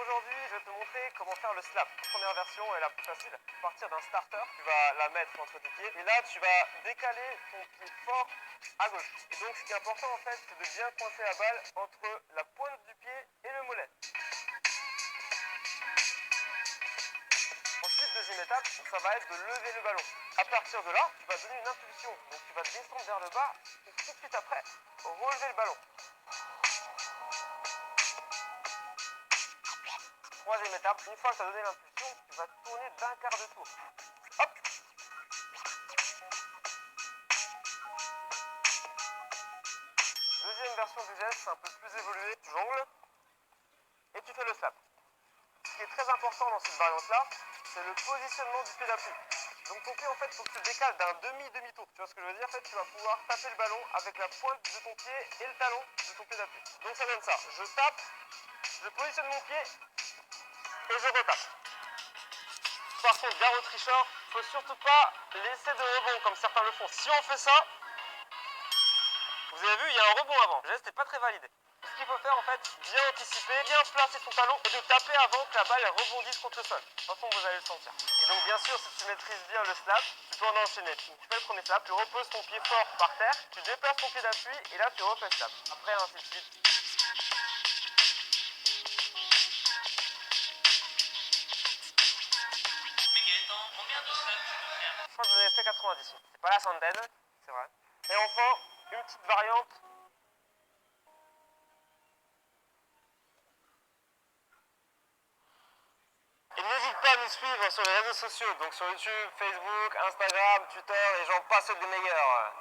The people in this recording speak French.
aujourd'hui, je vais te montrer comment faire le slap. La première version est la plus facile. À partir d'un starter, tu vas la mettre entre tes pieds et là, tu vas décaler ton pied fort à gauche. Et donc, ce qui est important en fait, c'est de bien coincer la balle entre la pointe du pied et le mollet. Ensuite, deuxième étape, ça va être de lever le ballon. À partir de là, tu vas donner une impulsion. Donc, tu vas descendre vers le bas et tout de suite après, relever le ballon. Troisième étape, une fois que tu as donné l'impulsion, tu vas tourner d'un quart de tour. Hop! Deuxième version du geste, c'est un peu plus évolué. Tu jongles et tu fais le slap. Ce qui est très important dans cette variante-là, c'est le positionnement du pied d'appui. Donc ton pied, en fait, il faut que tu le décales d'un demi-demi-tour. Tu vois ce que je veux dire? En fait, tu vas pouvoir taper le ballon avec la pointe de ton pied et le talon de ton pied d'appui. Donc ça donne ça. Je tape, je positionne mon pied et je retape. Par contre, gare au tricheur, il ne faut surtout pas laisser de rebond comme certains le font. Si on fait ça, vous avez vu, il y a un rebond avant. Le geste n'est pas très validé. Ce qu'il faut faire en fait, bien anticiper, bien placer son talon et de taper avant que la balle rebondisse contre le sol. De toute façon, vous allez le sentir. Et donc bien sûr, si tu maîtrises bien le slap, tu peux en enchaîner. Donc, tu fais le premier slap, tu reposes ton pied fort par terre, tu déplaces ton pied d'appui et là tu refais le slap. Après, ainsi de suite. Mais Gaëtan, combien de slaps tu peux faire? Je crois que j'en ai fait 90. C'est pas la centaine, c'est vrai. Et enfin, une petite variante. Et n'hésite pas à nous suivre sur les réseaux sociaux, donc sur YouTube, Facebook, Instagram, Twitter, et j'en passe des meilleurs.